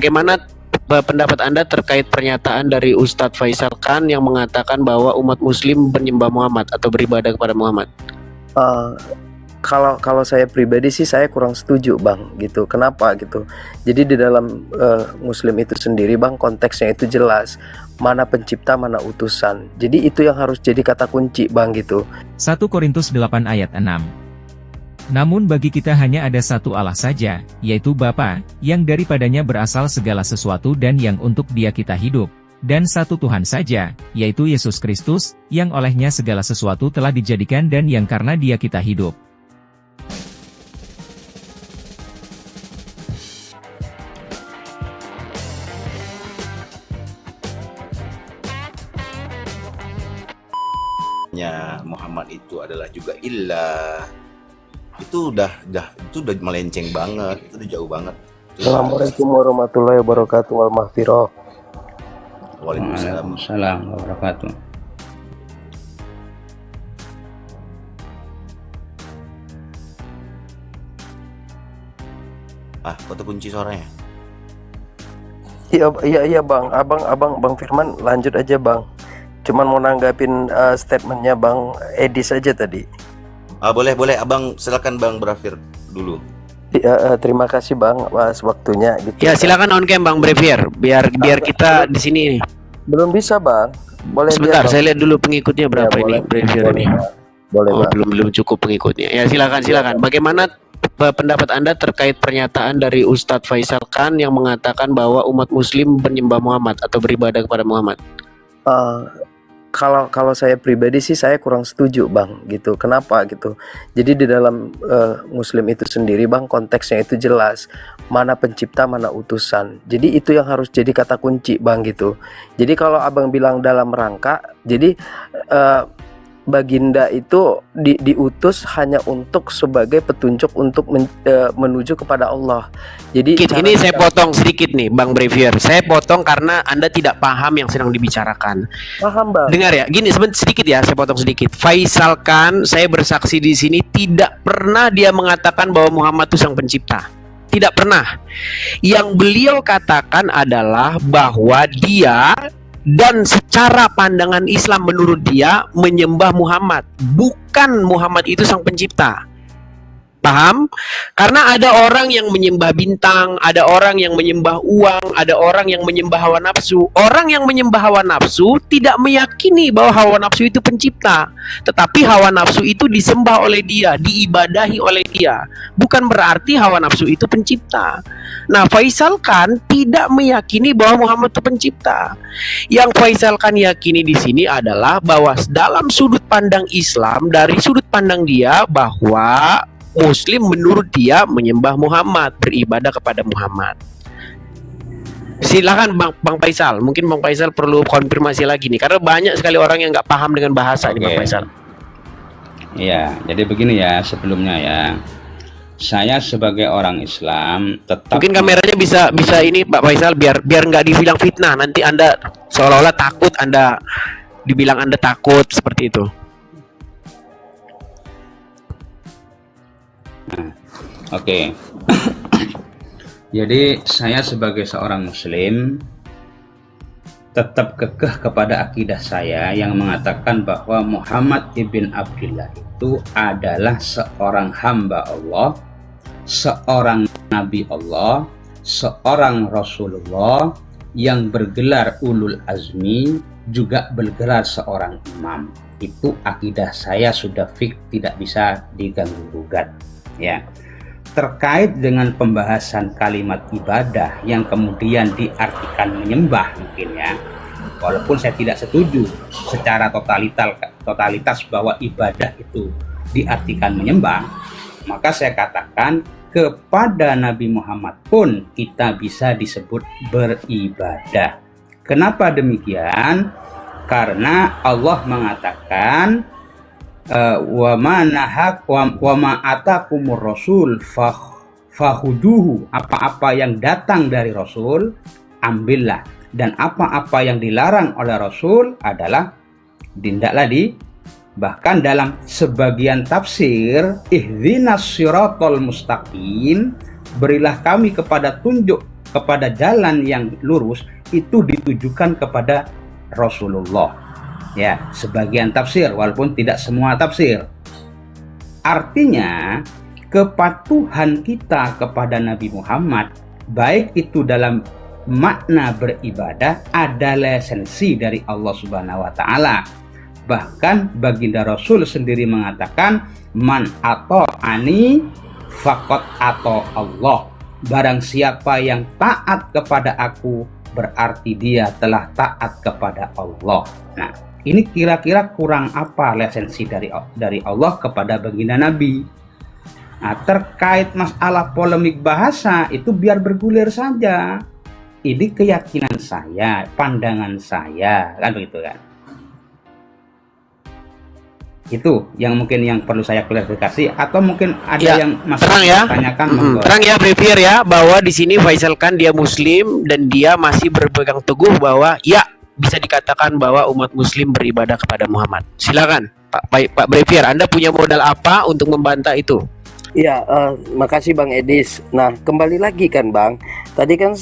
Bagaimana pendapat Anda terkait pernyataan dari Ustadz Faisal Khan yang mengatakan bahwa umat muslim menyembah Muhammad atau beribadah kepada Muhammad? Kalau saya pribadi sih saya kurang setuju bang gitu. Kenapa gitu? Jadi di dalam Muslim itu sendiri bang, konteksnya itu jelas, mana pencipta mana utusan. Jadi itu yang harus jadi kata kunci bang gitu. 1 Korintus 8 ayat 6. Namun bagi kita hanya ada satu Allah saja, yaitu Bapa, yang daripadanya berasal segala sesuatu dan yang untuk Dia kita hidup, dan satu Tuhan saja, yaitu Yesus Kristus, yang olehnya segala sesuatu telah dijadikan dan yang karena Dia kita hidup. Muhammad itu adalah juga ilah, itu udah melenceng banget, itu udah jauh banget. Assalamualaikum warahmatullahi wabarakatuh wal maghfirah. Waalaikumsalam warahmatullahi wabarakatuh. Kota kunci suaranya. Iya bang Firman lanjut aja bang. Cuman mau nanggapin statementnya Bang Edi saja tadi. Boleh abang, silakan Bang Brafir dulu. Ya, terima kasih Bang atas waktunya gitu. Ya silakan on cam Bang Brafir, biar kita di sini nih. Belum bisa Bang. Boleh sebentar, lihat, saya lihat dulu pengikutnya berapa ya, ini Brafir ini. Boleh Bang. belum cukup pengikutnya. Ya silakan. Bagaimana pendapat Anda terkait pernyataan dari Ustadz Faisal Khan yang mengatakan bahwa umat muslim menyembah Muhammad atau beribadah kepada Muhammad? Kalau saya pribadi sih saya kurang setuju bang gitu. Kenapa gitu? Jadi di dalam Muslim itu sendiri bang, konteksnya itu jelas, mana pencipta mana utusan. Jadi itu yang harus jadi kata kunci bang gitu. Jadi kalau abang bilang dalam rangka, jadi Baginda itu diutus hanya untuk sebagai petunjuk untuk menuju kepada Allah. Jadi ini saya potong sedikit nih Bang Brevier. Saya potong karena Anda tidak paham yang sedang dibicarakan. Paham Bang. Dengar ya, gini sedikit ya, saya potong sedikit. Faisal Khan, saya bersaksi di sini tidak pernah dia mengatakan bahwa Muhammad itu sang pencipta. Tidak pernah. Yang beliau katakan adalah bahwa dia dan secara pandangan Islam menurut dia menyembah Muhammad, bukan Muhammad itu sang pencipta. Paham? Karena ada orang yang menyembah bintang, ada orang yang menyembah uang, ada orang yang menyembah hawa nafsu. Orang yang menyembah hawa nafsu tidak meyakini bahwa hawa nafsu itu pencipta, tetapi hawa nafsu itu disembah oleh dia, diibadahi oleh dia. Bukan berarti hawa nafsu itu pencipta. Nah, Faisal Khan tidak meyakini bahwa Muhammad itu pencipta. Yang Faisal Khan yakini di sini adalah bahwa dalam sudut pandang Islam, dari sudut pandang dia, bahwa Muslim menurut dia menyembah Muhammad, beribadah kepada Muhammad. Silakan Bang Faisal, mungkin Bang Faisal perlu konfirmasi lagi nih, karena banyak sekali orang yang nggak paham dengan bahasa ini Bang Faisal. Iya, jadi begini ya sebelumnya ya. Saya sebagai orang Islam tetap mungkin kameranya bisa ini Pak Faisal biar nggak dibilang fitnah, nanti Anda seolah-olah takut, Anda dibilang Anda takut seperti itu. Oke. Jadi saya sebagai seorang Muslim tetap kekeh kepada akidah saya yang mengatakan bahwa Muhammad ibn Abdullah itu adalah seorang hamba Allah, seorang Nabi Allah, seorang Rasulullah yang bergelar ulul azmi, juga bergelar seorang imam. Itu akidah saya sudah fix, tidak bisa diganggu gugat ya. Terkait dengan pembahasan kalimat ibadah yang kemudian diartikan menyembah mungkin ya, walaupun saya tidak setuju secara totalitas bahwa ibadah itu diartikan menyembah, maka saya katakan kepada Nabi Muhammad pun kita bisa disebut beribadah. Kenapa demikian? Karena Allah mengatakan wa ma atakumur rasul fahuduhu, apa-apa yang datang dari Rasul ambillah, dan apa-apa yang dilarang oleh Rasul adalah tindaklah di. Bahkan dalam sebagian tafsir, ihdinas siratal mustaqim, berilah kami kepada kepada jalan yang lurus itu ditujukan kepada Rasulullah. Ya, sebagian tafsir walaupun tidak semua tafsir. Artinya, kepatuhan kita kepada Nabi Muhammad baik itu dalam makna beribadah adalah esensi dari Allah Subhanahu wa taala. Bahkan baginda Rasul sendiri mengatakan, man ata'ani faqad ata Allah. Barang siapa yang taat kepada aku berarti dia telah taat kepada Allah. Nah, ini kira-kira kurang apa esensi dari Allah kepada baginda Nabi? Nah, terkait masalah polemik bahasa itu biar bergulir saja. Ini keyakinan saya, pandangan saya, kan begitu kan? Itu yang mungkin yang perlu saya klarifikasi, atau mungkin ada Ya, yang masih terang ya. tanyakan, monggo. Terang ya, Brevier ya, bahwa di sini Faisal kan dia Muslim dan dia masih berpegang teguh bahwa ya bisa dikatakan bahwa umat Muslim beribadah kepada Muhammad. Silakan, Pak Brevier, Anda punya modal apa untuk membantah itu? Ya, makasih Bang Edis. Nah, kembali lagi kan Bang. Tadi kan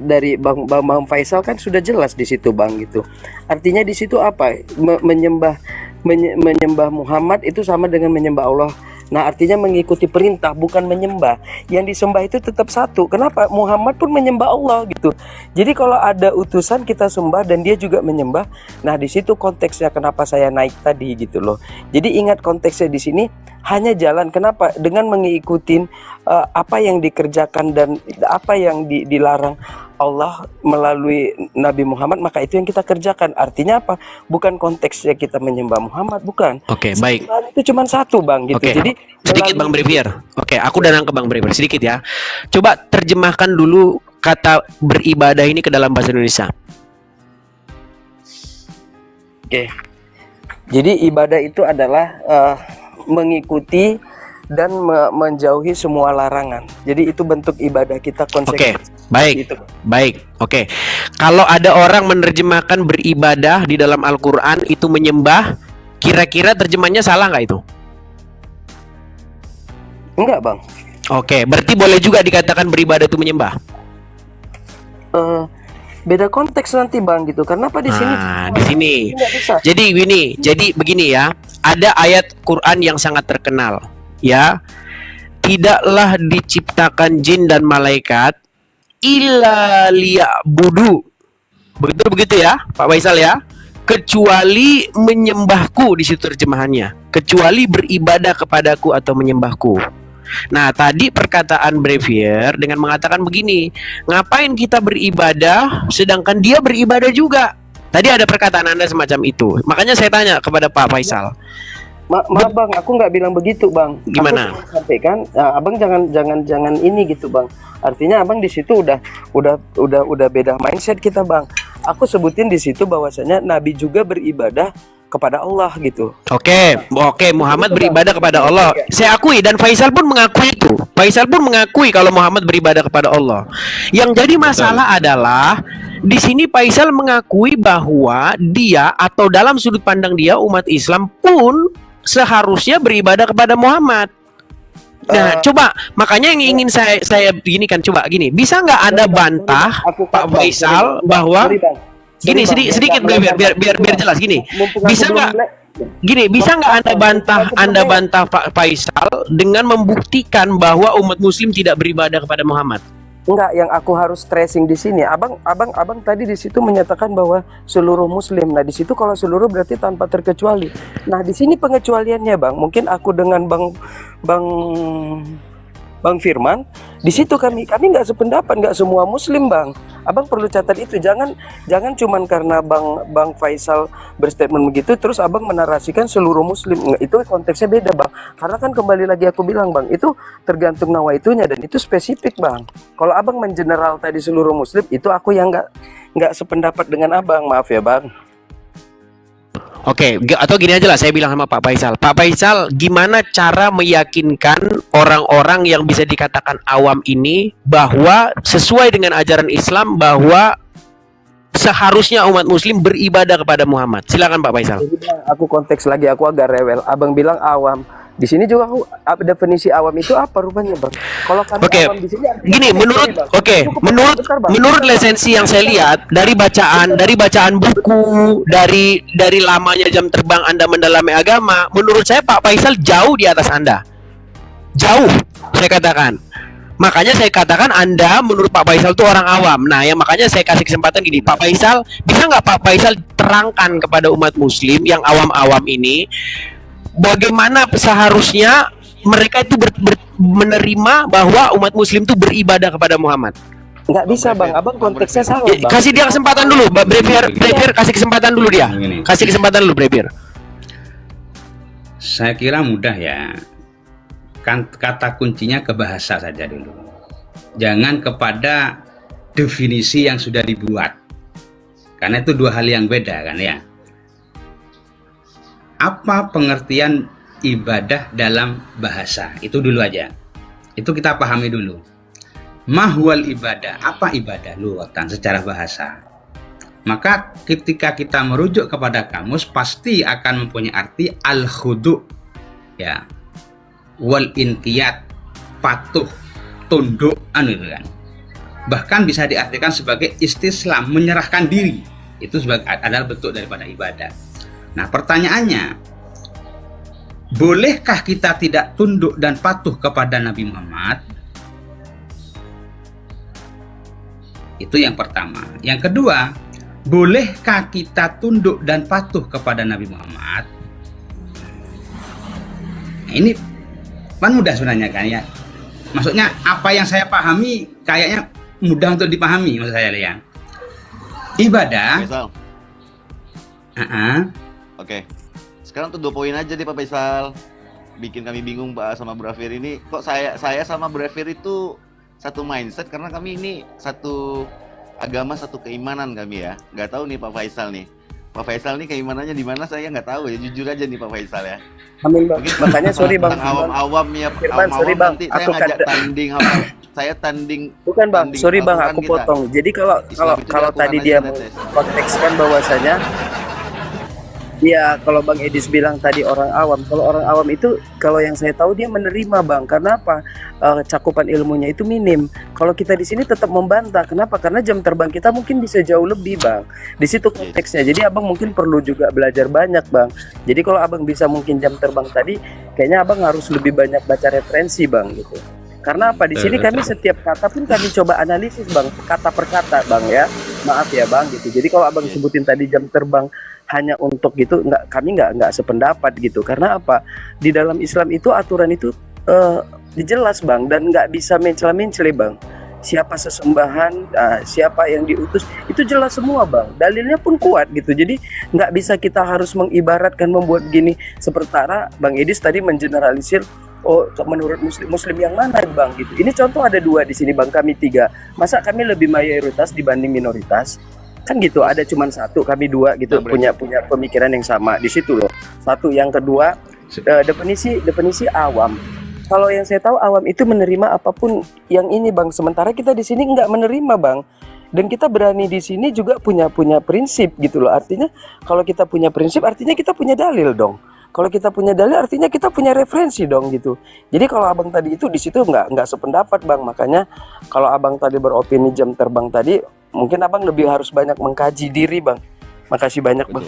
dari Bang Faisal kan sudah jelas di situ Bang gitu. Artinya di situ apa? Menyembah Muhammad itu sama dengan menyembah Allah. Nah, artinya mengikuti perintah, bukan menyembah. Yang disembah itu tetap satu. Kenapa? Muhammad pun menyembah Allah gitu. Jadi kalau ada utusan kita sembah dan dia juga menyembah. Nah, di situ konteksnya kenapa saya naik tadi gitu loh. Jadi ingat konteksnya di sini hanya jalan. Kenapa? Dengan mengikuti apa yang dikerjakan dan apa yang dilarang Allah melalui Nabi Muhammad, maka itu yang kita kerjakan. Artinya apa? Bukan konteksnya kita menyembah Muhammad, bukan. Oke, baik. Itu cuma satu Bang gitu. Oke. Jadi Sedikit Bang Brevier. Oke, aku datang ke Bang Brevier sedikit ya. Coba terjemahkan dulu kata beribadah ini ke dalam bahasa Indonesia. Oke. Jadi ibadah itu adalah mengikuti dan menjauhi semua larangan. Jadi itu bentuk ibadah kita Oke, konsekuensi. baik. Gitu. Baik. Oke. Kalau ada orang menerjemahkan beribadah di dalam Al-Qur'an itu menyembah, kira-kira terjemahnya salah nggak itu? Enggak Bang. Oke, berarti boleh juga dikatakan beribadah itu menyembah. Beda konteks nanti Bang gitu. Kenapa di sini? Nah, di sini. Nggak bisa. Jadi begini ya. Ada ayat Quran yang sangat terkenal, ya. Tidaklah diciptakan jin dan malaikat illa liya'budu. Begitu ya, Pak Faisal ya. Kecuali menyembahku, di situ terjemahannya. Kecuali beribadah kepadaku atau menyembahku. Nah, tadi perkataan Brevier dengan mengatakan begini, ngapain kita beribadah sedangkan dia beribadah juga? Tadi ada perkataan Anda semacam itu. Makanya saya tanya kepada Pak Faisal. Maaf Bang, aku nggak bilang begitu Bang. Gimana? Aku cuma sampaikan, Abang jangan ini gitu Bang. Artinya Abang di situ udah beda mindset kita Bang. Aku sebutin di situ bahwasanya Nabi juga beribadah kepada Allah gitu. Oke, Muhammad beribadah kepada Allah. Saya akui dan Faisal pun mengakui itu. Faisal pun mengakui kalau Muhammad beribadah kepada Allah. Yang jadi masalah adalah di sini Faisal mengakui bahwa dia atau dalam sudut pandang dia umat Islam pun seharusnya beribadah kepada Muhammad. Nah, coba makanya yang ingin saya begini kan, coba gini, bisa nggak Anda bantah Pak Faisal bahwa gini sedikit biar jelas gini. Bisa nggak Anda bantah Pak Faisal dengan membuktikan bahwa umat Muslim tidak beribadah kepada Muhammad? Enggak, yang aku harus stressing di sini. Abang tadi di situ menyatakan bahwa seluruh Muslim. Nah, di situ kalau seluruh berarti tanpa terkecuali. Nah, di sini pengecualiannya, Bang. Mungkin aku dengan Bang Firman, di situ kami nggak sependapat, nggak semua Muslim, Bang. Abang perlu catat itu. Jangan cuman karena Bang Faisal berstatement begitu, terus Abang menarasikan seluruh Muslim. Nggak, itu konteksnya beda, Bang. Karena kan kembali lagi aku bilang, Bang, itu tergantung nawaitunya dan itu spesifik, Bang. Kalau Abang mengeneral tadi seluruh Muslim, itu aku yang nggak sependapat dengan Abang. Maaf ya, Bang. Oke, atau gini aja lah, saya bilang sama Pak Faisal. Pak Faisal, gimana cara meyakinkan orang-orang yang bisa dikatakan awam ini bahwa sesuai dengan ajaran Islam bahwa seharusnya umat Muslim beribadah kepada Muhammad? Silakan Pak Faisal. Jadi, Bang, aku konteks lagi, aku agak rewel. Abang bilang awam. Di sini juga definisi awam itu apa rupanya bang? Kalau kami Oke, awam di sini gini, menurut Bang. oke, Cukup menurut bentar, Bang. menurut lisensi yang saya lihat dari bacaan buku, dari lamanya jam terbang Anda mendalami agama, menurut saya Pak Faisal jauh di atas Anda. Jauh, saya katakan. Makanya saya katakan Anda menurut Pak Faisal itu orang awam. Nah, yang makanya saya kasih kesempatan gini, Pak Faisal, bisa nggak Pak Faisal terangkan kepada umat Muslim yang awam-awam ini bagaimana seharusnya mereka itu menerima bahwa umat Muslim itu beribadah kepada Muhammad? Nggak bisa bang, abang konteksnya salah bang. Kasih dia kesempatan dulu, Brevier kasih kesempatan dulu dia. Kasih kesempatan dulu Brevier. Saya kira mudah ya. Kan kata kuncinya ke bahasa saja dulu. Jangan kepada definisi yang sudah dibuat. Karena itu dua hal yang beda kan ya. Apa pengertian ibadah dalam bahasa? Itu dulu aja. Itu kita pahami dulu. Mahwal ibadah, apa ibadah luatan secara bahasa? Maka ketika kita merujuk kepada kamus pasti akan mempunyai arti al-khudu, ya, wal inqiyat, patuh, tunduk, kan. Bahkan bisa diartikan sebagai istislam, menyerahkan diri. Itu adalah bentuk daripada ibadah. Nah, pertanyaannya, bolehkah kita tidak tunduk dan patuh kepada Nabi Muhammad? Itu yang pertama. Yang kedua, bolehkah kita tunduk dan patuh kepada Nabi Muhammad? Nah, ini kan mudah sebenarnya kan ya. Maksudnya apa yang saya pahami kayaknya mudah untuk dipahami, maksud saya ya. Ibadah. Oke. Sekarang tuh 2 poin aja deh Pak Faisal. Bikin kami bingung Pak sama Brafir ini. Kok saya sama Brafir itu satu mindset karena kami ini satu agama, satu keimanan kami ya. Nggak tahu nih Pak Faisal nih. Pak Faisal nih keimanannya di mana saya nggak tahu ya. Jujur aja nih Pak Faisal ya. Amin bang. Makanya sorry bang. Awam-awam ya. Firman, sorry bang. Nanti saya ngajak tanding apa? Saya tanding. Bukan bang. Tanding Sorry bang. Al-Quran Aku kita. potong. Jadi kalau tadi dia kontekskan bahwasanya, ya kalau Bang Edis bilang tadi orang awam, kalau orang awam itu kalau yang saya tahu dia menerima bang, karena apa? Cakupan ilmunya itu minim. Kalau kita di sini tetap membantah, kenapa? Karena jam terbang kita mungkin bisa jauh lebih bang. Di situ konteksnya. Jadi abang mungkin perlu juga belajar banyak bang. Jadi kalau abang bisa mungkin jam terbang tadi, kayaknya abang harus lebih banyak baca referensi bang gitu. Karena apa? Di sini kami setiap kata pun kami coba analisis bang, kata per kata bang ya. Maaf ya bang gitu. Jadi kalau abang sebutin tadi jam terbang hanya untuk gitu, kami nggak sependapat gitu. Karena apa? Di dalam Islam itu aturan itu jelas bang, dan nggak bisa mencela-mencela bang. Siapa sesembahan, siapa yang diutus, itu jelas semua bang. Dalilnya pun kuat gitu. Jadi nggak bisa kita harus mengibaratkan, membuat gini. Sepertara Bang Edis tadi mengeneralisir. Oh, menurut muslim yang mana bang gitu. Ini contoh ada 2 di sini bang, kami 3. Masa kami lebih mayoritas dibanding minoritas? Kan gitu, ada cuman 1, kami 2 gitu, punya pemikiran yang sama di situ loh. Satu, yang kedua, definisi awam. Kalau yang saya tahu awam itu menerima apapun yang ini bang. Sementara kita di sini nggak menerima bang. Dan kita berani di sini juga punya prinsip gitu loh. Artinya kalau kita punya prinsip, artinya kita punya dalil dong. Kalau kita punya dalil, artinya kita punya referensi dong gitu. Jadi kalau abang tadi itu di situ nggak sependapat bang. Makanya kalau abang tadi beropini jam terbang tadi, mungkin abang lebih harus banyak mengkaji diri bang. Makasih banyak bang.